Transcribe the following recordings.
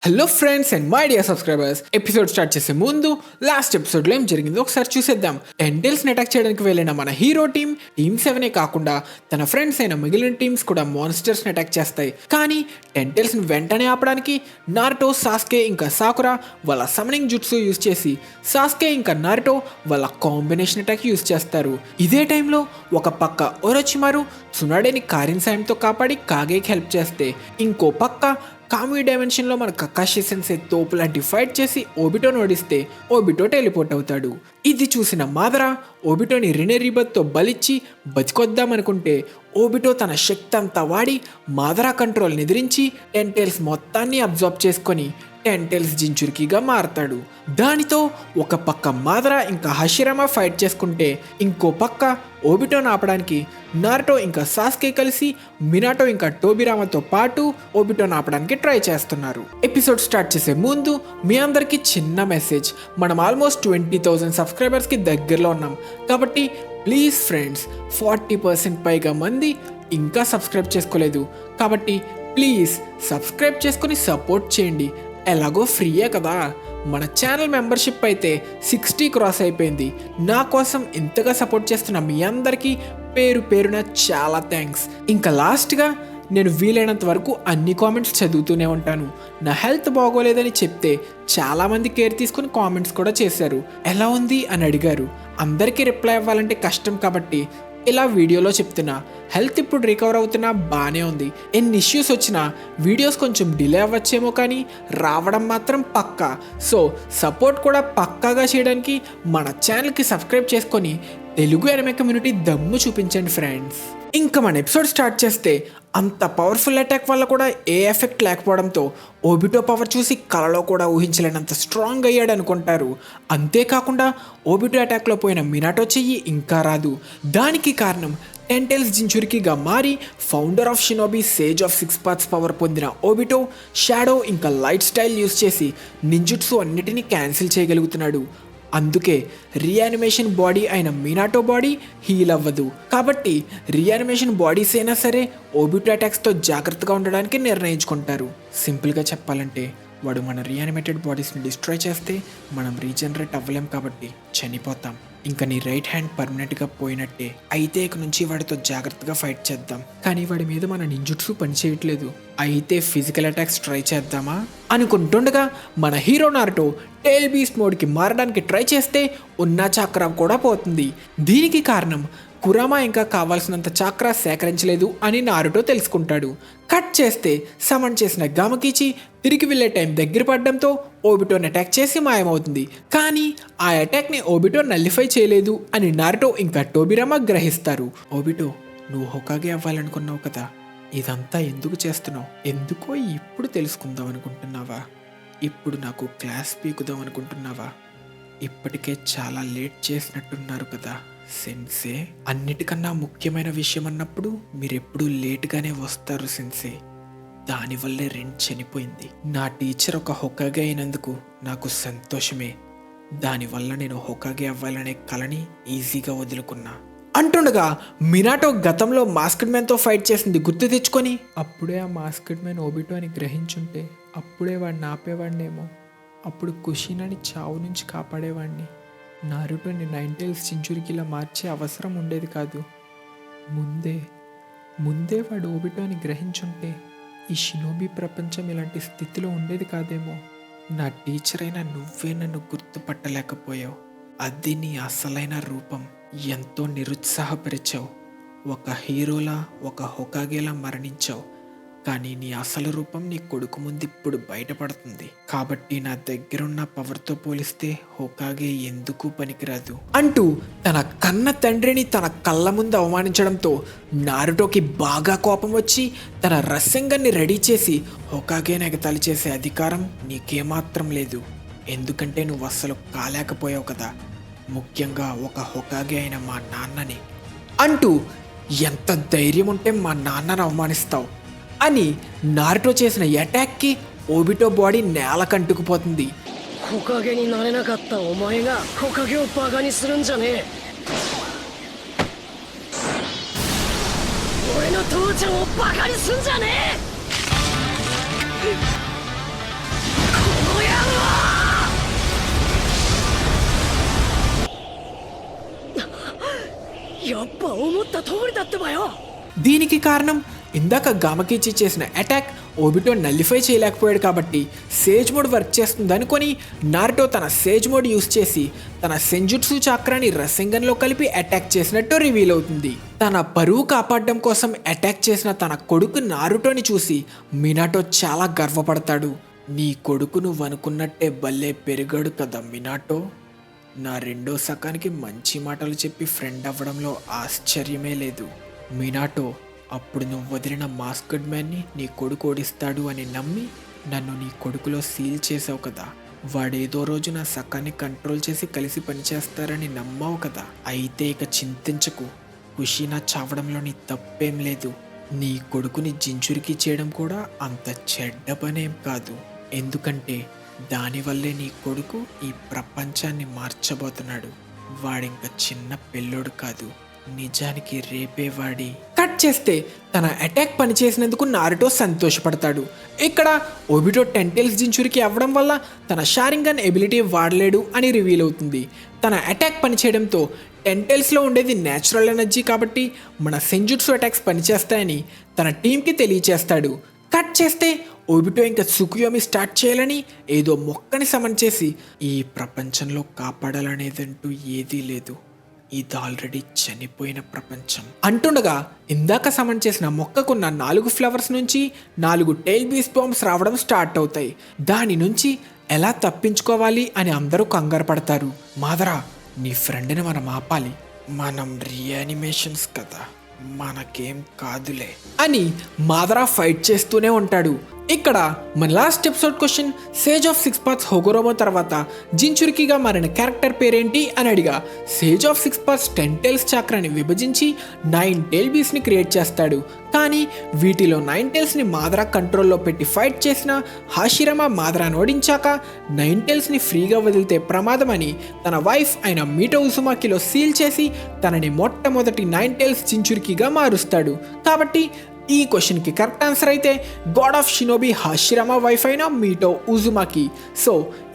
Hello friends and my dear subscribers, episode start చేసే ముందు last ఎపిసోడ్లో ఏం జరిగిందో ఒకసారి చూసేద్దాం. టెంటెల్స్ని అటాక్ చేయడానికి వెళ్ళిన మన హీరో టీమ్ 7 కాకుండా తన ఫ్రెండ్స్ అయిన మిగిలిన టీమ్స్ కూడా మాన్స్టర్స్ని అటాక్ చేస్తాయి. కానీ టెంటెల్స్ని వెంటనే ఆపడానికి నారుటో, సాస్కే ఇంకా సాకురా వాళ్ళ సమ్మనింగ్ జుట్సు యూజ్ చేసి సాస్కే ఇంకా నారుటో వాళ్ళ కాంబినేషన్ అటాక్ యూజ్ చేస్తారు. ఇదే టైంలో ఒక పక్క ఒరోచిమారు సునాడేని కారిన్ సాయంతో కాపాడి కాగేకి హెల్ప్ చేస్తే, ఇంకో పక్క కామి డైమెన్షన్లో మన కకాషి సెన్సే తోపు లాంటి ఫైట్ చేసి ఓబిటోని ఓడిస్తే ఓబిటో టెలిపోర్ట్ అవుతాడు. ఇది చూసిన మాదరా ఓబిటోని రినే రీబత్తో బలిచ్చి బతికొద్దామనుకుంటే ఓబిటో తన శక్తి అంతా వాడి మాదరా కంట్రోల్ని ఎదిరించి టెంటెల్స్ మొత్తాన్ని అబ్జార్బ్ చేసుకొని టెంటెల్స్ జించురికిగా మారతాడు. దానితో ఒక పక్క మాదరా ఇంకా హషిరామా ఫైట్ చేసుకుంటే, ఇంకో పక్క ఓబిటోని ఆపడానికి నారుటో ఇంకా సాస్కే కలిసి మినాటో ఇంకా టోబిరామాతో పాటు ఓబిటోని ఆపడానికి ట్రై చేస్తున్నారు. ఎపిసోడ్ స్టార్ట్ చేసే ముందు మీ అందరికీ చిన్న మెసేజ్. మనం ఆల్మోస్ట్ 20,000 సబ్స్క్రైబర్స్కి దగ్గరలో ఉన్నాం. కాబట్టి ప్లీజ్ ఫ్రెండ్స్, 40% పైగా మంది ఇంకా సబ్స్క్రైబ్ చేసుకోలేదు. కాబట్టి ప్లీజ్ సబ్స్క్రైబ్ చేసుకొని సపోర్ట్ చేయండి. ఎలాగో ఫ్రీయే కదా. మన ఛానల్ మెంబర్షిప్ అయితే 60 క్రాస్ అయిపోయింది. నా కోసం ఇంతగా సపోర్ట్ చేస్తున్న మీ అందరికీ పేరు పేరున చాలా థ్యాంక్స్. ఇంకా లాస్ట్గా నేను వీలైనంత వరకు అన్ని కామెంట్స్ చదువుతూనే ఉంటాను. నా హెల్త్ బాగోలేదని చెప్తే చాలామంది కేర్ తీసుకుని కామెంట్స్ కూడా చేశారు. ఎలా ఉంది అని అడిగారు. అందరికీ రిప్లై అవ్వాలంటే కష్టం కాబట్టి ఇలా వీడియోలో చెప్తున్నా. హెల్త్ ఇప్పుడు రికవర్ అవుతున్నా, బాగానే ఉంది. ఎన్ని ఇష్యూస్ వచ్చినా వీడియోస్ కొంచెం డిలే అవ్వచ్చేమో కానీ రావడం మాత్రం పక్కా. సో సపోర్ట్ కూడా పక్కాగా చేయడానికి మన ఛానల్కి సబ్స్క్రైబ్ చేసుకొని తెలుగు ఎనిమే కమ్యూనిటీ దమ్ము చూపించండి ఫ్రెండ్స్. ఇంకా మన ఎపిసోడ్ స్టార్ట్ చేస్తే, అంత పవర్ఫుల్ అటాక్ వల్ల కూడా ఏ ఎఫెక్ట్ లేకపోవడంతో ఓబిటో పవర్ చూసి కలలో కూడా ఊహించలేనంత స్ట్రాంగ్ అయ్యాడు అనుకుంటారు. అంతేకాకుండా ఓబిటో అటాక్లో పోయిన మినాటో చెయ్యి ఇంకా రాదు. దానికి కారణం టెంటెల్స్ జించురికిగా మారి founder of shinobi sage of 6 parts power పొందిన ఓబిటో షాడో ఇంకా లైట్ స్టైల్ యూజ్ చేసి నింజుట్సు అన్నిటినీ క్యాన్సిల్ చేయగలుగుతున్నాడు. అందుకే రీయానిమేషన్ బాడీ అయిన మినాటో బాడీ హీల్ అవ్వదు. కాబట్టి రీయానిమేషన్ బాడీస్ అయినా సరే ఓబిటో అటాక్స్తో జాగ్రత్తగా ఉండడానికి నిర్ణయించుకుంటారు. సింపుల్గా చెప్పాలంటే, వాడు మన రీయానిమేటెడ్ బాడీస్ని డిస్ట్రాయ్ చేస్తే మనం రీజనరేట్ అవ్వలేం కాబట్టి చనిపోతాం. ఇంకా నీ రైట్ హ్యాండ్ పర్మనెంట్గా పోయినట్టే. అయితే ఇక నుంచి వాడితో జాగ్రత్తగా ఫైట్ చేద్దాం. కానీ వాడి మీద మన నింజుట్సు పనిచేయట్లేదు. అయితే ఫిజికల్ అటాక్స్ ట్రై చేద్దామా అనుకుంటుండగా మన హీరో నారుటో టేల్ బీస్ట్ మోడ్కి మారడానికి ట్రై చేస్తే ఉన్న చాక్రా కూడా పోతుంది. దీనికి కారణం కురామా ఇంకా కావాల్సినంత చాక్రా సేకరించలేదు అని నారుటో తెలుసుకుంటాడు. కట్ చేస్తే సమన్ చేసిన గామకీచి తిరిగి వెళ్ళే టైం దగ్గర పడడంతో ఓబిటోని అటాక్ చేసి మాయమవుతుంది. కానీ ఆ అటాక్ని ఓబిటో నల్లిఫై చేయలేదు అని నారుటో ఇంకా టోబిరామా గ్రహిస్తారు. ఓబిటో, నువ్వు హోకాగే అవ్వాలనుకున్నావు కదా, ఇదంతా ఎందుకు చేస్తున్నావు? ఎందుకో ఇప్పుడు తెలుసుకుందాం అనుకుంటున్నావా? ఇప్పుడు నాకు క్లాస్ పీకుదాం అనుకుంటున్నావా? ఇప్పటికే చాలా లేట్ చేసినట్టున్నారు కదా సెన్సే. అన్నిటికన్నా ముఖ్యమైన విషయం అన్నప్పుడు మీరెప్పుడు లేట్గానే వస్తారు సెన్సే. దానివల్లే రెన్ చనిపోయింది. నా టీచర్ ఒక హోకాగే అయినందుకు నాకు సంతోషమే. దానివల్ల నేను హోకాగే అవ్వాలనే కలని ఈజీగా వదులుకున్నా అంటుండగా మినాటో గతంలో మాస్క్డ్ మ్యాన్తో ఫైట్ చేసింది గుర్తు తెచ్చుకొని, అప్పుడే ఆ మాస్క్డ్ మ్యాన్ ఓబిటో అని గ్రహించుంటే అప్పుడే వాడిని ఆపేవాడినేమో. అప్పుడు కుషినాని చావు నుంచి కాపాడేవాడిని. నారుటోని 9 టైల్స్ జించురికిలా మార్చే అవసరం ఉండేది కాదు. ముందే వాడు ఓబిటో అని గ్రహించుంటే ఈ షినోబి ప్రపంచం ఇలాంటి స్థితిలో ఉండేది కాదేమో. నా టీచర్ అయినా నువ్వే నన్ను గుర్తుపట్టలేకపోయావు. అది నీ అసలైన రూపం. ఎంతో నిరుత్సాహపరిచావు. ఒక హీరోలా, ఒక హోకాగేలా మరణించావు. కానీ నీ అసలు రూపం నీ కొడుకు ముందు ఇప్పుడు బయటపడుతుంది. కాబట్టి నా దగ్గరున్న పవర్తో పోలిస్తే హోకాగే ఎందుకు పనికిరాదు అంటూ తన కన్న తండ్రిని తన కళ్ళ ముందు అవమానించడంతో నారుటోకి బాగా కోపం వచ్చి తన రస్సంగాన్ని రెడీ చేసి హోకాగేని ఎగతాళి చేసే అధికారం నీకేమాత్రం లేదు. ఎందుకంటే నువ్వు అస్సలు కాలేకపోయావు కదా, ముఖ్యంగా ఒక హోకాగే అయిన మా నాన్నని అంటూ. ఎంత ధైర్యం ఉంటే మా నాన్నను అవమానిస్తావు అని నారుటో చేసిన అటాక్కి ఓబిటో బాడీ నేల కంటుకుపోతుంది. 思った通りだってばよ。 దీనికి కారణం ఇందాక గామకిచి చేసిన అటాక్ ఓబిటో నల్లిఫై చేయలేకపోయాడు కాబట్టి సేజ్ మోడ్ వర్క్ చేస్తుంది అనుకొని నారుటో తన సేజ్ మోడ్ యూస్ చేసి తన సెంజుట్సు చక్రాన్ని రసెంగన్లో కలిపి అటాక్ చేసినట్టు రివీల్ అవుతుంది. తన పరువు కాపాడడం కోసం అటాక్ చేసిన తన కొడుకు నారుటోని చూసి మినాటో చాలా గర్వపడతాడు. నీ కొడుకు నువ్వు అనుకున్నట్టే భలే పెరిగాడు కదా మినాటో. నా రెండో సకానికి మంచి మాటలు చెప్పి ఫ్రెండ్ అవ్వడంలో ఆశ్చర్యమే లేదు. మినాటో, అప్పుడు నువ్వు వదిలిన మాస్కడ్ మ్యాన్ని నీ కొడుకు ఓడిస్తాడు అని నమ్మి నన్ను నీ కొడుకులో సీల్ చేసావు కదా. వాడేదో రోజు నా సకాన్ని కంట్రోల్ చేసి కలిసి పనిచేస్తారని నమ్మావు కదా. అయితే ఇక చింతించకు, కుషీనా చావడంలో నీ తప్పేం లేదు. నీ కొడుకుని జించురికి చేయడం కూడా అంత చెడ్డ పనేం కాదు. ఎందుకంటే దానివల్లే నీ కొడుకు ఈ ప్రపంచాన్ని మార్చబోతున్నాడు. వాడింక చిన్న పిల్లోడు కాదు, నిజానికి రేపే వాడి. కట్ చేస్తే తన అటాక్ పనిచేసినందుకు నారుటో సంతోషపడతాడు. ఇక్కడ ఓబిటో 10 టైల్స్ జించురికి అవ్వడం వల్ల తన షారింగన్ ఎబిలిటీ వాడలేడు అని రివీల్ అవుతుంది. తన అటాక్ పనిచేయడంతో 10 టైల్స్లో ఉండేది న్యాచురల్ ఎనర్జీ కాబట్టి మన సెంజుట్సు అటాక్స్ పనిచేస్తాయని తన టీంకి తెలియచేస్తాడు. కట్ చేస్తే ఓబిటో ఇంకా సుకుయోమి స్టార్ట్ చేయాలని ఏదో మొక్కని సమన్ చేసి ఈ ప్రపంచంలో కాపాడాలనేదంటూ ఏదీ లేదు, ఇది ఆల్రెడీ చనిపోయిన ప్రపంచం అంటుండగా ఇందాక సమన్ చేసిన మొక్కకున్న 4 ఫ్లవర్స్ నుంచి 4 టైల్ బీస్ట్ బాంబ్స్ రావడం స్టార్ట్ అవుతాయి. దాని నుంచి ఎలా తప్పించుకోవాలి అని అందరూ కంగారు పడతారు. మాదరా, నీ ఫ్రెండ్ని మనం ఆపాలి, మనం రీయానిమేషన్స్ కదా, మనకేం కాదులే అని మాదరా ఫైట్ చేస్తూనే ఉంటాడు. ఇక్కడ మన last episode question sage of 6 paths Hagoromo తర్వాత జించురికిగా మారిన క్యారెక్టర్ పేరేంటి అని అడిగా సేజ్ ఆఫ్ 6 పాత్స్ 10 టైల్స్ చక్రాన్ని విభజించి 9 టైల్ బీస్ని క్రియేట్ చేస్తాడు. కానీ వీటిలో 9 టైల్స్ని మాదరా కంట్రోల్లో పెట్టి ఫైట్ చేసిన హాషిరమా మాదరాను ఓడించాక 9 టైల్స్ని ఫ్రీగా వదిలితే ప్రమాదం అని తన వైఫ్ అయిన మీటో ఉసుమాకిలో సీల్ చేసి తనని మొట్టమొదటి 9 టైల్స్ జించురికిగా మారుస్తాడు. కాబట్టి ఈ క్వశ్చన్కి కరెక్ట్ ఆన్సర్ అయితే గాడ్ ఆఫ్ షినోబి హాషిరమా వైఫ్ అయిన మీటో ఉజుమాకి. సో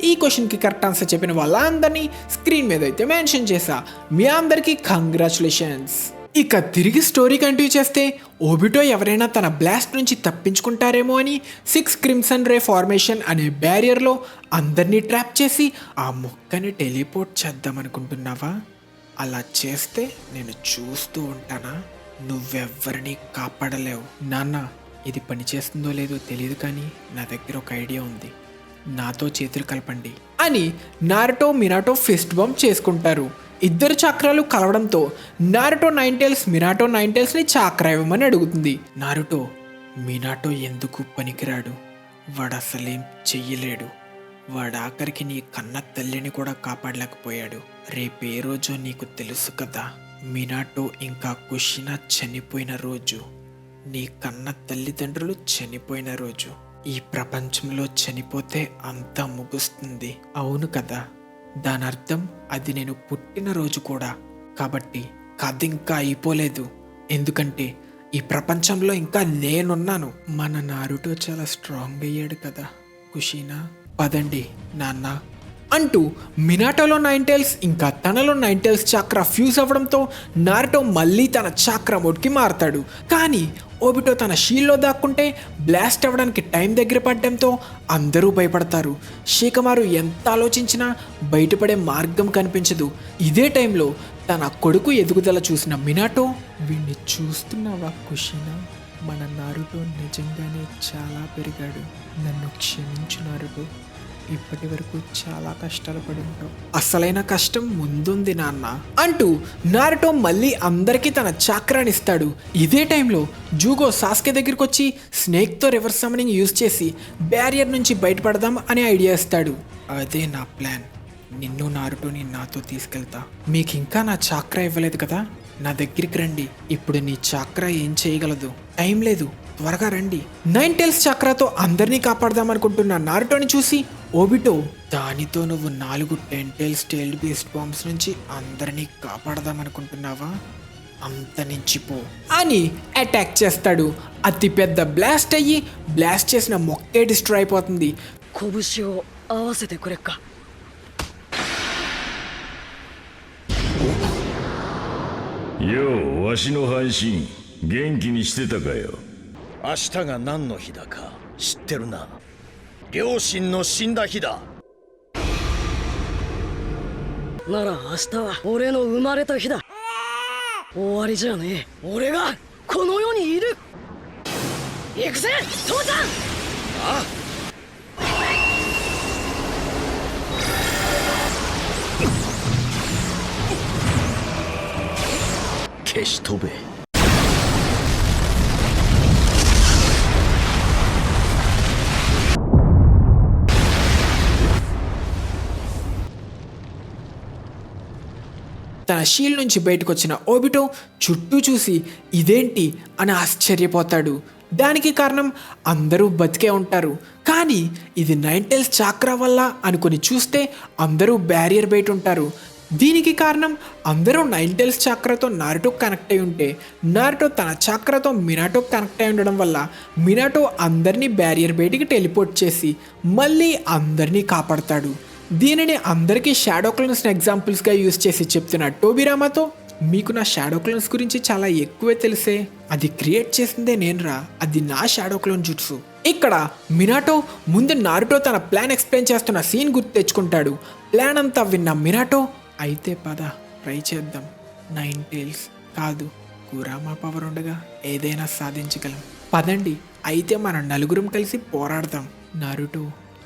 ఈ క్వశ్చన్కి కరెక్ట్ ఆన్సర్ చెప్పిన వాళ్ళందరినీ స్క్రీన్ మీద అయితే మెన్షన్ చేశా. మీ అందరికీ కంగ్రాచులేషన్స్. ఇక తిరిగి స్టోరీ కంటిన్యూ చేస్తే ఓబిటో ఎవరైనా తన బ్లాస్ట్ నుంచి తప్పించుకుంటారేమో అని 6 క్రిమ్సన్ రే ఫార్మేషన్ అనే బ్యారియర్లో అందరినీ ట్రాప్ చేసి ఆ మొక్కని టెలిపోర్ట్ చేద్దామనుకుంటున్నావా? అలా చేస్తే నేను చూస్తూ ఉంటానా? నువ్వెవ్వరినీ కాపాడలేవు. నాన్న, ఇది పనిచేస్తుందో లేదో తెలియదు కానీ నా దగ్గర ఒక ఐడియా ఉంది, నాతో చేతులు కలపండి అని నారుటో మినాటో ఫిస్ట్ బంప్ చేసుకుంటారు. ఇద్దరు చక్రాలు కలవడంతో నారుటో 9 టైల్స్ మినాటో 9 టైల్స్ని చక్రా ఇవ్వమని అడుగుతుంది. నారుటో, మినాటో ఎందుకు పనికిరాడు, వాడు అసలేం చెయ్యలేడు, వాడు ఆఖరికి నీ కన్న తల్లిని కూడా కాపాడలేకపోయాడు. రేపే రోజో నీకు తెలుసు కదా, మినాటో ఇంకా కుషినా చనిపోయిన రోజు, నీ కన్న తల్లిదండ్రులు చనిపోయిన రోజు. ఈ ప్రపంచంలో చనిపోతే అంతా ముగుస్తుంది, అవును కదా? దాని అర్థం అది నేను పుట్టిన రోజు కూడా. కాబట్టి కథ ఇంకా అయిపోలేదు, ఎందుకంటే ఈ ప్రపంచంలో ఇంకా నేనున్నాను. మన నారుటో చాలా స్ట్రాంగ్ అయ్యాడు కదా కుషినా. పదండి నాన్న అంటూ మినాటోలో 9 టైల్స్ ఇంకా తనలో 9 టైల్స్ చక్రా ఫ్యూజ్ అవ్వడంతో నారుటో మళ్ళీ తన చక్రా మోడ్కి మారుతాడు. కానీ ఓబిటో తన షీల్డ్లో దాక్కుంటే బ్లాస్ట్ అవ్వడానికి టైం దగ్గర పడడంతో అందరూ భయపడతారు. షికమారు ఎంత ఆలోచించినా బయటపడే మార్గం కనిపించదు. ఇదే టైంలో తన కొడుకు ఎదుగుదల చూసిన మినాటో, వీడిని చూస్తున్నావా కుషినా? మన నారుటో నిజంగానే చాలా పెరిగాడు, నన్ను క్షమించు నారుటో, ఇప్పటి వరకు చాలా కష్టాలు పడి ఉంటావు, అసలైన కష్టం ముందుంది నాన్న అంటూ నారుటో మళ్ళీ అందరికీ తన చక్రాన్ని ఇస్తాడు. ఇదే టైంలో జూగో సాస్కే దగ్గరికి వచ్చి స్నేక్తో రివర్స్ సమ్మనింగ్ యూజ్ చేసి బ్యారియర్ నుంచి బయటపడదాం అనే ఐడియా ఇస్తాడు. అదే నా ప్లాన్, నిన్ను నారుటోని నాతో తీసుకెళ్తా. మీకు ఇంకా నా చక్రా ఇవ్వలేదు కదా, నా దగ్గరికి రండి. ఇప్పుడు నీ చక్రా ఏం చేయగలదు, టైం లేదు, త్వరగా రండి. 9 టైల్స్ చక్రాతో అందరినీ కాపాడదామనుకుంటున్న నారుటోని చూసి ఓబిటో, దానితో నువ్వు 4 10 టైల్స్ టైల్డ్ బీస్ట్ బాంబ్స్ నుంచి అందరినీ కాపాడదామనుకుంటున్నావా? అంతరించిపో అని అటాక్ చేస్తాడు. అతి పెద్ద బ్లాస్ట్ అయ్యి బ్లాస్ట్ చేసిన మొక్కే డిస్ట్రాయ్ అయిపోతుంది. ようわしの配信元気にしてたかよ。明日が何の日だか知ってるな。両親の死んだ日だ。なら明日は俺の生まれた日だ。終わりじゃねえ。俺がこの世にいる。行くぜ父ちゃん。ああ、消し飛べ。తన షీల్డ్ నుంచి బయటకు వచ్చిన ఓబిటో చుట్టూ చూసి ఇదేంటి అని ఆశ్చర్యపోతాడు. దానికి కారణం అందరూ బతికే ఉంటారు, కానీ ఇది నైన్ టైల్స్ చాక్రా వల్ల అనుకుని చూస్తే అందరూ బ్యారియర్ బయట ఉంటారు. దీనికి కారణం అందరూ నైన్ టైల్స్ చాక్రాతో నారుటో కనెక్ట్ అయి ఉంటే నారుటో తన చాక్రాతో మినాటో కనెక్ట్ అయి ఉండడం వల్ల మినాటో అందరినీ బ్యారియర్ బయటికి టెలిపోర్ట్ చేసి మళ్ళీ అందరినీ కాపాడతాడు. దీనిని అందరికీ షాడో క్లోన్స్ ఎగ్జాంపుల్స్గా యూజ్ చేసి చెప్తున్న టోబిరామాతో, మీకు నా షాడో క్లోన్స్ గురించి చాలా ఎక్కువే తెలిసే, అది క్రియేట్ చేసిందే నేనురా, అది నా షాడో క్లోన్ జుట్సు. ఇక్కడ మినాటో ముందు నారుటో తన ప్లాన్ ఎక్స్ప్లెయిన్ చేస్తున్న సీన్ గుర్తు తెచ్చుకుంటాడు. ప్లాన్ అంతా విన్న మినాటో, అయితే పద ట్రై చేద్దాం, నైన్ టైల్స్ కాదు కురామా పవర్ ఉండగా ఏదైనా సాధించగలం, పదండి అయితే మనం నలుగురం కలిసి పోరాడదాం. నారుటో,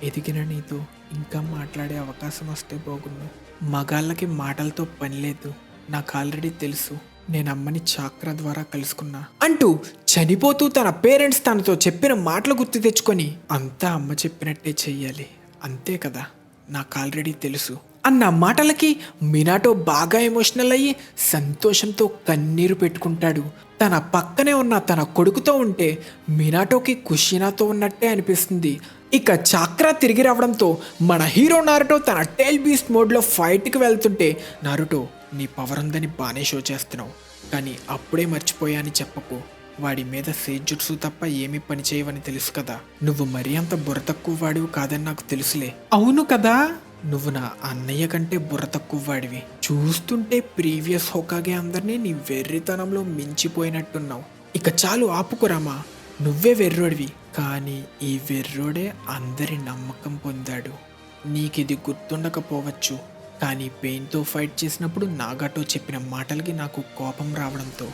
ఎదిగిన నీతో ఇంకా మాట్లాడే అవకాశం వస్తే బాగుండు. మగాళ్ళకి మాటలతో పని లేదు, నాకు ఆల్రెడీ తెలుసు, నేను అమ్మని చాక్రా ద్వారా కలుసుకున్నా అంటూ చనిపోతూ తన పేరెంట్స్ తనతో చెప్పిన మాటలు గుర్తు తెచ్చుకొని, అంతా అమ్మ చెప్పినట్టే చెయ్యాలి అంతే కదా, నాకు ఆల్రెడీ తెలుసు అన్న మాటలకి మినాటో బాగా ఎమోషనల్ అయ్యి సంతోషంతో కన్నీరు పెట్టుకుంటాడు. తన పక్కనే ఉన్న తన కొడుకుతో ఉంటే మినాటోకి కుషినాతో ఉన్నట్టే అనిపిస్తుంది. ఇక చాక్రా తిరిగి రావడంతో మన హీరో నారుటో తన టైల్ బీస్ట్ మోడ్లో ఫైట్కి వెళ్తుంటే, నారుటో నీ పవర్ ఉందని బాగానే షో చేస్తున్నావు, కానీ అప్పుడే మర్చిపోయాని చెప్పకు, వాడి మీద సేజుట్సు తప్ప ఏమీ పని చేయవని తెలుసు కదా, నువ్వు మరీ అంత బుర్ర తక్కువ వాడివి కాదని నాకు తెలుసులే. అవును కదా, నువ్వు నా అన్నయ్య కంటే బుర్ర తక్కువ వాడివి, చూస్తుంటే ప్రీవియస్ హోకాగే అందరినీ నీ వెర్రితనంలో మించిపోయినట్టున్నావు. ఇక చాలు ఆపుకురామా, నువ్వే వెర్రోడివి, కానీ ఈ వెర్రోడే అందరి నమ్మకం పొందాడు. నీకిది గుర్తుండకపోవచ్చు, కానీ పెయిన్తో ఫైట్ చేసినప్పుడు నాగాటో చెప్పిన మాటలకి నాకు కోపం రావడంతో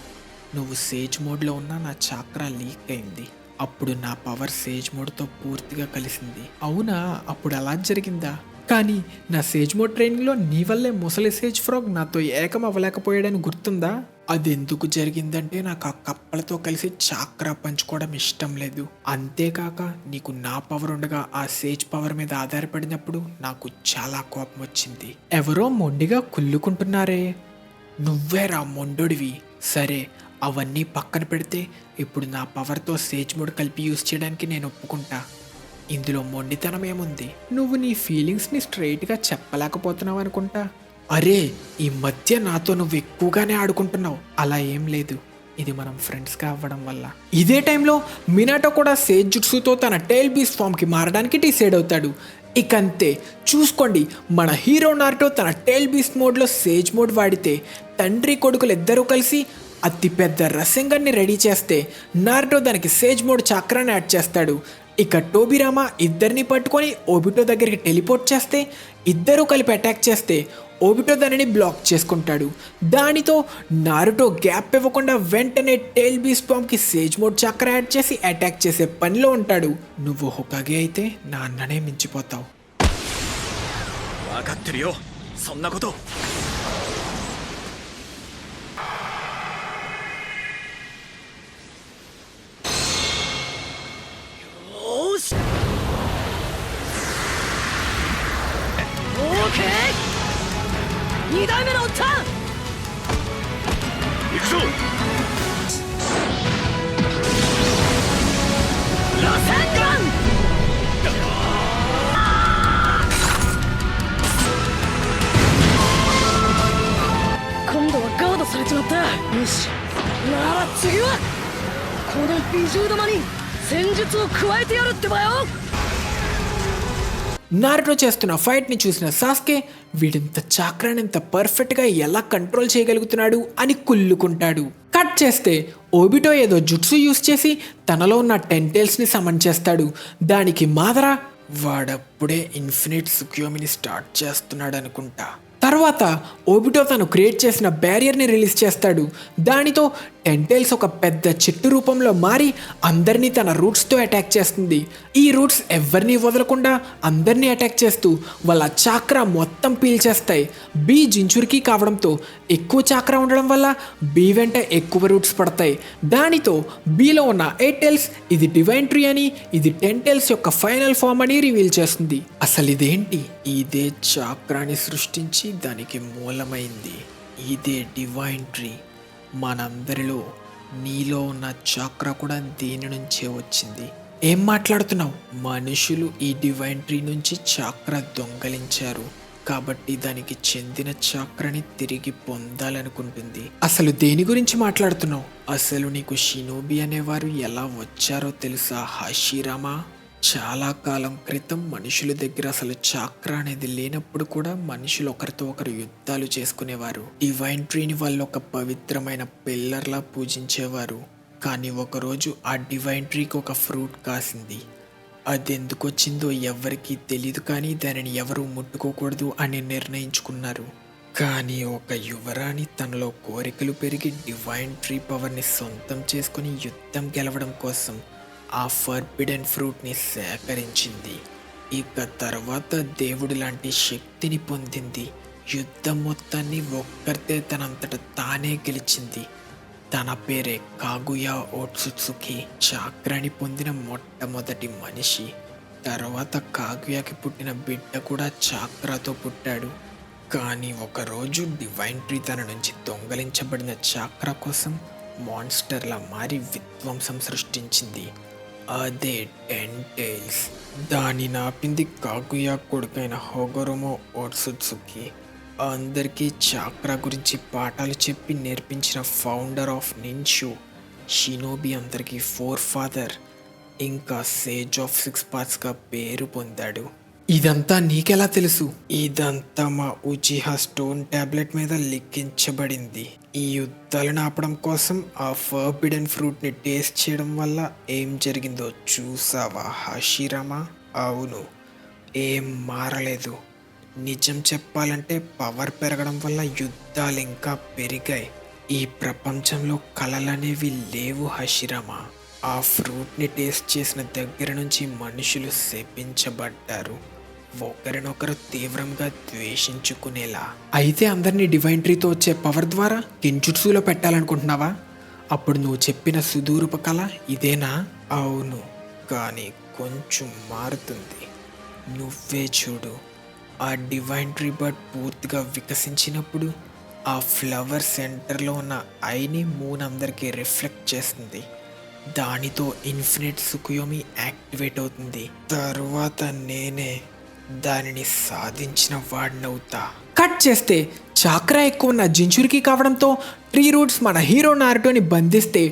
నువ్వు సేజ్ మోడ్లో ఉన్న నా చాక్రా లీక్ అయింది, అప్పుడు నా పవర్ సేజ్ మోడ్తో పూర్తిగా కలిసింది. అవునా, అప్పుడు అలా జరిగిందా? కానీ నా సేజ్ మోడ్ ట్రైనింగ్లో నీ వల్లే ముసలి సేజ్ ఫ్రాగ్ నాతో ఏకం అవ్వలేకపోయాడని గుర్తుందా? అది ఎందుకు జరిగిందంటే నాకు ఆ కప్పలతో కలిసి చాక్రా పంచుకోవడం ఇష్టం లేదు, అంతేకాక నీకు నా పవర్ ఉండగా ఆ సేజ్ పవర్ మీద ఆధారపడినప్పుడు నాకు చాలా కోపం వచ్చింది. ఎవరో మొండిగా కుళ్ళుకుంటున్నారే, నువ్వేరా మొండోడివి. సరే అవన్నీ పక్కన పెడితే ఇప్పుడు నా పవర్తో సేజ్ మోడ్ కలిపి యూజ్ చేయడానికి నేను ఒప్పుకుంటా, ఇందులో మొండితనం ఏముంది? నువ్వు నీ ఫీలింగ్స్ని స్ట్రైట్గా చెప్పలేకపోతున్నావు అనుకుంటా. అరే, ఈ మధ్య నాతో నువ్వు ఎక్కువగానే ఆడుకుంటున్నావు. అలా ఏం లేదు, ఇది మనం ఫ్రెండ్స్గా అవ్వడం వల్ల. ఇదే టైంలో మినాటో కూడా సేజ్ జుట్సుతో తన టైల్ బీస్ట్ ఫామ్కి మారడానికి డిసైడ్ అవుతాడు. ఇక అంతే, చూసుకోండి మన హీరో నారుటో తన టైల్ బీస్ట్ మోడ్లో సేజ్ మోడ్ వాడితే తండ్రి కొడుకులు ఇద్దరూ కలిసి అతిపెద్ద రసంగాన్ని రెడీ చేస్తే నారుటో దానికి సేజ్ మోడ్ చక్రాన్ని యాడ్ చేస్తాడు. ఇక టోబిరామా ఇద్దరిని పట్టుకొని ఓబిటో దగ్గరికి టెలిపోర్ట్ చేస్తే ఇద్దరూ కలిపి అటాక్ చేస్తే ఓబిటో దానిని బ్లాక్ చేసుకుంటాడు. దానితో నారుటో గ్యాప్ ఇవ్వకుండా వెంటనే టైల్ బీస్ట్ ఫామ్కి సేజ్ మోడ్ చక్ర యాడ్ చేసి అటాక్ చేసే పనిలో ఉంటాడు. నువ్వు హోకాగే అయితే నా అన్ననే మించిపోతావు.2代目のおっちゃん行くぞ。螺旋岩今度はガードされちまった。よし、なら次はこの美獣玉に戦術を加えてやるってばよ。నారుటో చేస్తున్న ఫైట్ ని చూసిన సాస్కే వీడింత చాక్రాని ఇంత పర్ఫెక్ట్ గా ఎలా కంట్రోల్ చేయగలుగుతున్నాడు అని కుళ్ళుకుంటాడు. కట్ చేస్తే ఓబిటో ఏదో జుట్సు యూస్ చేసి తనలో ఉన్న 10 tails ని సమన్ చేస్తాడు. దానికి మాదరా వాడప్పుడే ఇన్ఫినిట్ సుక్యోమిని స్టార్ట్ చేస్తున్నాడు అనుకుంటా. తర్వాత ఓబిటో తను క్రియేట్ చేసిన బ్యారియర్ని రిలీజ్ చేస్తాడు. దానితో 10 tails ఒక పెద్ద చెట్టు రూపంలో మారి అందరినీ తన రూట్స్తో అటాక్ చేస్తుంది. ఈ రూట్స్ ఎవరిని వదలకుండా అందరినీ అటాక్ చేస్తూ వాళ్ళ చాక్రా మొత్తం పీల్చేస్తాయి. బీ జించురికి కావడంతో ఎక్కువ చాక్రా ఉండడం వల్ల బీ వెంట ఎక్కువ రూట్స్ పడతాయి. దానితో బీలో ఉన్న 8 tails ఇది డివైన్ ట్రీ అని, ఇది 10 tails యొక్క ఫైనల్ ఫామ్ అని రివీల్ చేస్తుంది. అసలు ఇదేంటి? ఇదే చాక్రాని సృష్టించి దానికి మూలమైంది. ఇదే డివైన్ ట్రీ. మనందరిలో నీలో ఉన్న చాక్రా కూడా దీని నుంచే వచ్చింది. ఏం మాట్లాడుతున్నావు? మనుషులు ఈ డివైన్ ట్రీ నుంచి చాక్రా దొంగలించారు కాబట్టి దానికి చెందిన చాక్రాని తిరిగి పొందాలనుకుంటుంది. అసలు దేని గురించి మాట్లాడుతున్నావు? అసలు నీకు షినోబి అనేవారు ఎలా వచ్చారో తెలుసా హషిరామా? చాలా కాలం క్రితం మనుషుల దగ్గర అసలు చాక్రా అనేది లేనప్పుడు కూడా మనుషులు ఒకరితో ఒకరు యుద్ధాలు చేసుకునేవారు. డివైన్ ట్రీని వాళ్ళు ఒక పవిత్రమైన పిల్లర్లా పూజించేవారు. కానీ ఒకరోజు ఆ డివైన్ ట్రీకి ఒక ఫ్రూట్ కాసింది. అది ఎందుకు వచ్చిందో ఎవరికీ తెలియదు, కానీ దానిని ఎవరూ ముట్టుకోకూడదు అని నిర్ణయించుకున్నారు. కానీ ఒక యువరాణి తనలో కోరికలు పెరిగి డివైన్ ట్రీ పవర్ని సొంతం చేసుకుని యుద్ధం గెలవడం కోసం ఆ ఫర్బిడెన్ ఫ్రూట్ని సేకరించింది. ఇక తర్వాత దేవుడి లాంటి శక్తిని పొందింది. యుద్ధం మొత్తాన్ని ఒక్కరితే తనంతట తానే గెలిచింది. తన పేరే కాగుయా ఓట్సుత్సుకి, చాక్రాని పొందిన మొట్టమొదటి మనిషి. తర్వాత కాగుయాకి పుట్టిన బిడ్డ కూడా చాక్రాతో పుట్టాడు. కానీ ఒకరోజు డివైన్ ట్రీ తన నుంచి దొంగలించబడిన చాక్రా కోసం మాన్స్టర్లా మారి విధ్వంసం సృష్టించింది. అదే 10 tails. దాని నాపింది కాగుయా కొడుకైన హోగోరోమో ఓట్సుత్సుకి. అందరికీ చాక్రా గురించి పాఠాలు చెప్పి నేర్పించిన ఫౌండర్ ఆఫ్ నిన్షు. షినోబి అందరికీ 4 father, ఇంకా సేజ్ ఆఫ్ 6 pathsగా పేరు పొందాడు. ఇదంతా నీకెలా తెలుసు? ఇదంతా మా ఉచిహా స్టోన్ టాబ్లెట్ మీద లిఖించబడింది. ఈ యుద్ధాలను ఆపడం కోసం ఆ ఫర్బిడెన్ ఫ్రూట్ని టేస్ట్ చేయడం వల్ల ఏం జరిగిందో చూసావా హషిరామా? అవును, ఏం మారలేదు. నిజం చెప్పాలంటే పవర్ పెరగడం వల్ల యుద్ధాలు ఇంకా పెరిగాయి. ఈ ప్రపంచంలో కళలనేవి లేవు హషిరామా. ఆ ఫ్రూట్ని టేస్ట్ చేసిన దగ్గర నుంచి మనుషులు శపించబడ్డారు, ఒకరినొకరు తీవ్రంగా ద్వేషించుకునేలా. అయితే అందరినీ డివైన్ ట్రీతో వచ్చే పవర్ ద్వారా కెంజుట్సులో పెట్టాలనుకుంటున్నావా? అప్పుడు నువ్వు చెప్పిన సుదూరపు కళ ఇదేనా? అవును, కానీ కొంచెం మారుతుంది. నువ్వే చూడు. ఆ డివైన్ ట్రీ బర్డ్ పూర్తిగా వికసించినప్పుడు ఆ ఫ్లవర్ సెంటర్లో ఉన్న ఐని మూన్ అందరికీ రిఫ్లెక్ట్ చేస్తుంది. దానితో ఇన్ఫినిట్ సుకుయోమి యాక్టివేట్ అవుతుంది. తరువాత నేనే దానిని సాధించిన వాడినవుతా. కట్ చేస్తే చాక్రా ఎక్కువ ఉన్న జించురికి కావడంతో ట్రీ రూట్స్ మన హీరో నారుటోని బంధిస్తే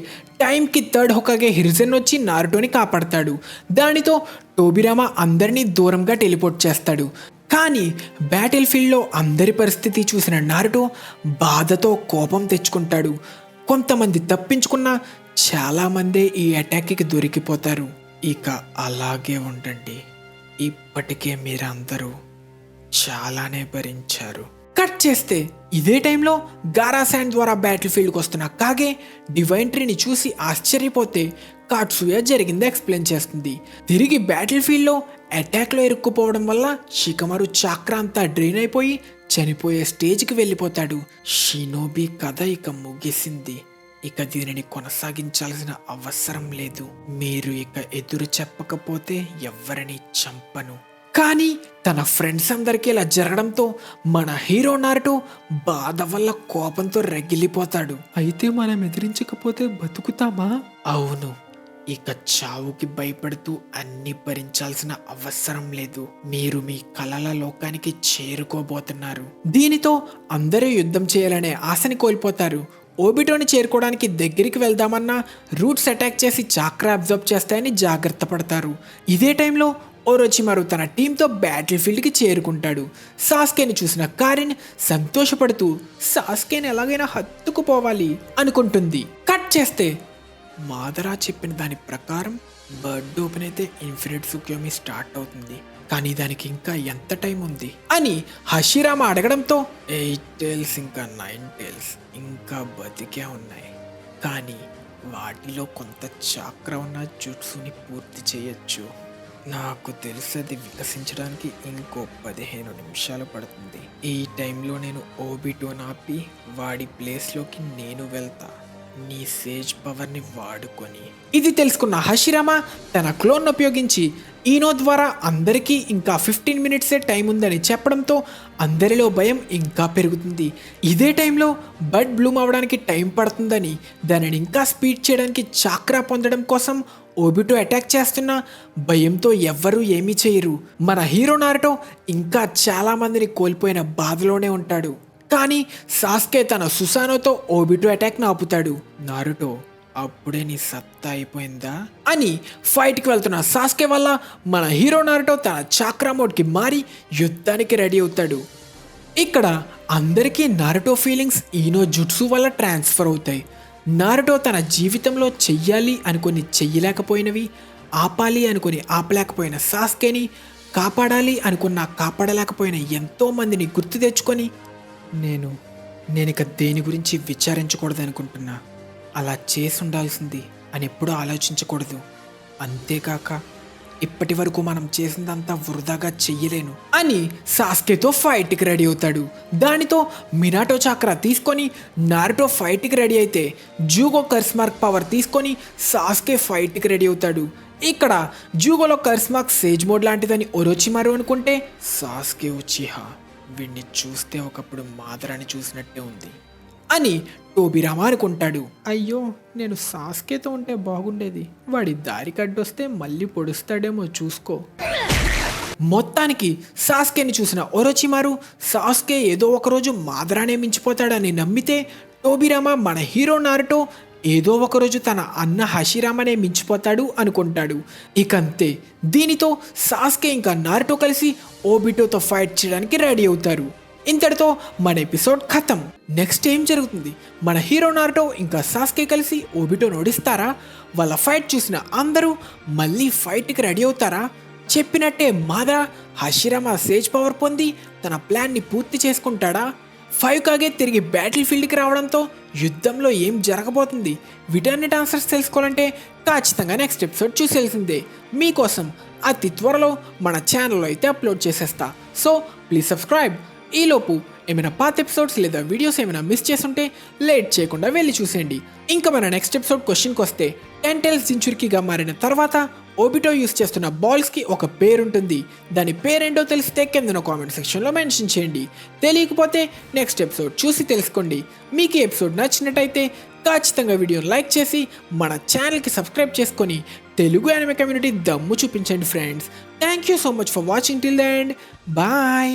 టైంకి థర్డ్ హోకాగే హిరుజెన్ వచ్చి నారుటోని కాపాడతాడు. దానితో టోబిరామా అందరినీ దూరంగా టెలిపోర్ట్ చేస్తాడు. కానీ బ్యాటిల్ ఫీల్డ్లో అందరి పరిస్థితి చూసిన నారుటో బాధతో కోపం తెచ్చుకుంటాడు. కొంతమంది తప్పించుకున్నా చాలామందే ఈ అటాక్కి దొరికిపోతారు. ఇక అలాగే ఉండండి. ఇప్పటికే మీరందరూ చాలానే భరించారు. కట్ చేస్తే ఇదే టైంలో గారా శాండ్ ద్వారా బ్యాటిల్ ఫీల్డ్కి వస్తున్న కాగే డివైన్ ట్రీని చూసి ఆశ్చర్యపోతే కాట్సుయా జరిగింది ఎక్స్ప్లెయిన్ చేస్తుంది. తిరిగి బ్యాటిల్ ఫీల్డ్లో అటాక్లో ఇరుక్కుపోవడం వల్ల షికమారు చాక్రా అంతా డ్రైన్ అయిపోయి చనిపోయే స్టేజ్కి వెళ్ళిపోతాడు. షినోబి కథ ఇక ముగిసింది. ఇక దీనిని కొనసాగించాల్సిన అవసరం లేదు. మీరు ఇక ఎదురు చెప్పకపోతే ఎవరిని చంపను. కానీ తన ఫ్రెండ్స్ అందరికీ ఇలా జరగడంతో మన హీరో నారుటో బాధ వల్ల కోపంతో రగిలిపోతాడు. అయితే మనం ఎదిరించకపోతే బతుకుతామా? అవును, ఇక చావుకి భయపడుతూ అన్ని భరించాల్సిన అవసరం లేదు. మీరు మీ కలల లోకానికి చేరుకోబోతున్నారు. దీనితో అందరూ యుద్ధం చేయాలనే ఆశని కోల్పోతారు. ఓబిటోని చేరుకోవడానికి దగ్గరికి వెళ్దామన్నా రూట్స్ అటాక్ చేసి చాక్రా అబ్జర్వ్ చేస్తాయని జాగ్రత్త పడతారు. ఇదే టైంలో ఓరోచిమారు తన టీంతో బ్యాటిల్ ఫీల్డ్కి చేరుకుంటాడు. సాస్కేని చూసిన కారిన్ సంతోషపడుతూ సాస్కేని ఎలాగైనా హత్తుకుపోవాలి అనుకుంటుంది. కట్ చేస్తే మాదరా చెప్పిన దాని ప్రకారం బర్డ్ ఓపెన్ అయితే ఇన్ఫినిట్ సుక్యోమి స్టార్ట్ అవుతుంది, కానీ దానికి ఇంకా ఎంత టైం ఉంది అని హషిరామా అడగడంతో 8 టైల్స్ ఇంకా 9 టైల్స్ ఇంకా బతికే ఉన్నాయి, కానీ వాటిలో కొంత చాక్ర ఉన్న జుట్సుని పూర్తి చేయొచ్చు. నాకు తెలిసి అది వికసించడానికి ఇంకో 15 నిమిషాలు పడుతుంది. ఈ టైంలో నేను ఓబిటోని ఆపి వాడి ప్లేస్లోకి నేను వెళ్తా, నీ సేజ్ పవర్ని వాడుకొని. ఇది తెలుసుకున్న హషిరామా తన క్లోన్ ఉపయోగించి ఈనో ద్వారా అందరికీ ఇంకా 15 మినిట్సే టైం ఉందని చెప్పడంతో అందరిలో భయం ఇంకా పెరుగుతుంది. ఇదే టైంలో బడ్ బ్లూమ్ అవ్వడానికి టైం పడుతుందని, దానిని ఇంకా స్పీడ్ చేయడానికి చాక్రా పొందడం కోసం ఓబిటో అటాక్ చేస్తున్నా భయంతో ఎవ్వరూ ఏమీ చేయరు. మన హీరో నారుటో ఇంకా చాలా మందిని కోల్పోయిన బాధలోనే ఉంటాడు. కానీ సాస్కే తన సుసానోతో ఓబిటో అటాక్ను ఆపుతాడు. నారుటో అప్పుడే నీ సత్తా అయిపోయిందా అని ఫైట్కి వెళ్తున్న సాస్కే వల్ల మన హీరో నారుటో తన చాక్రా మోడ్కి మారి యుద్ధానికి రెడీ అవుతాడు. ఇక్కడ అందరికీ నారుటో ఫీలింగ్స్ ఈనో జుట్సు వల్ల ట్రాన్స్ఫర్ అవుతాయి. నారుటో తన జీవితంలో చెయ్యాలి అనుకుని చెయ్యలేకపోయినవి, ఆపాలి అనుకుని ఆపలేకపోయిన సాస్కేని, కాపాడాలి అనుకున్న కాపాడలేకపోయిన ఎంతో మందిని గుర్తు తెచ్చుకొని నేను ఇక దేని గురించి విచారించకూడదు అనుకుంటున్నా, అలా చేసి ఉండాల్సింది అని ఎప్పుడూ ఆలోచించకూడదు. అంతేకాక ఇప్పటి వరకు మనం చేసిందంతా వృధాగా చెయ్యలేను అని సాస్కేతో ఫైట్కి రెడీ అవుతాడు. దానితో మినాటో చాక్రా తీసుకొని నారుటో ఫైట్కి రెడీ అయితే జూగో కర్స్మార్క్ పవర్ తీసుకొని సాస్కే ఫైట్కి రెడీ అవుతాడు. ఇక్కడ జూగోలో కర్స్మార్క్ సేజ్ మోడ్ లాంటిదని ఒరోచిమారు అనుకుంటే సాస్కే ఉచిహా వీడిని చూస్తే ఒకప్పుడు మాదరాని చూసినట్టే ఉంది అని టోబిరామా అనుకుంటాడు. అయ్యో నేను సాస్కేతో ఉంటే బాగుండేది, వాడి దారికి అడ్డొస్తే మళ్ళీ పొడుస్తాడేమో చూసుకో. మొత్తానికి సాస్కేని చూసిన ఒరోచిమారు సాస్కే ఏదో ఒకరోజు మాదరానే మించిపోతాడని నమ్మితే టోబిరామా మన హీరో నారుటో ఏదో ఒకరోజు తన అన్న హషిరామనే మించిపోతాడు అనుకుంటాడు. ఇకంతే, దీనితో సాస్కే ఇంకా నారుటో కలిసి ఓబిటోతో ఫైట్ చేయడానికి రెడీ అవుతారు. ఇంతటితో మన ఎపిసోడ్ ఖతం. నెక్స్ట్ ఏం జరుగుతుంది? మన హీరో నారుటో ఇంకా సాస్కే కలిసి ఓబిటోని ఓడిస్తారా? వాళ్ళ ఫైట్ చూసిన అందరూ మళ్ళీ ఫైట్కి రెడీ అవుతారా? చెప్పినట్టే మాదా హషిరామా సేజ్ పవర్ పొంది తన ప్లాన్ని పూర్తి చేసుకుంటాడా? 5 కాగే తిరిగి బ్యాటిల్ ఫీల్డ్కి రావడంతో యుద్ధంలో ఏం జరగబోతుంది? వీటన్నిటి ఆన్సర్స్ తెలుసుకోవాలంటే ఖచ్చితంగా నెక్స్ట్ ఎపిసోడ్ చూసేయాల్సిందే. మీకోసం అతి త్వరలో మన ఛానల్లో అయితే అప్లోడ్ చేసేస్తా. So please subscribe. ఈలోపు ఏమైనా పాత ఎపిసోడ్స్ లేదా వీడియోస్ ఏమైనా మిస్ చేస్తుంటే లేట్ చేయకుండా వెళ్ళి చూసేయండి. ఇంకా మన నెక్స్ట్ ఎపిసోడ్ క్వశ్చన్కి వస్తే 10 టైల్స్ జించురికిగా మారిన తర్వాత ఓబిటో యూస్ చేస్తున్న బాల్స్కి ఒక పేరుంటుంది. దాని పేరేంటో తెలిస్తే కింద కామెంట్ సెక్షన్లో మెన్షన్ చేయండి. తెలియకపోతే నెక్స్ట్ ఎపిసోడ్ చూసి తెలుసుకోండి. మీకు ఈ ఎపిసోడ్ నచ్చినట్టయితే ఖచ్చితంగా వీడియోని లైక్ చేసి మన ఛానల్కి సబ్స్క్రైబ్ చేసుకొని తెలుగు యానిమే కమ్యూనిటీ దమ్ము చూపించండి friends. Thank you so much for watching till the end. Bye.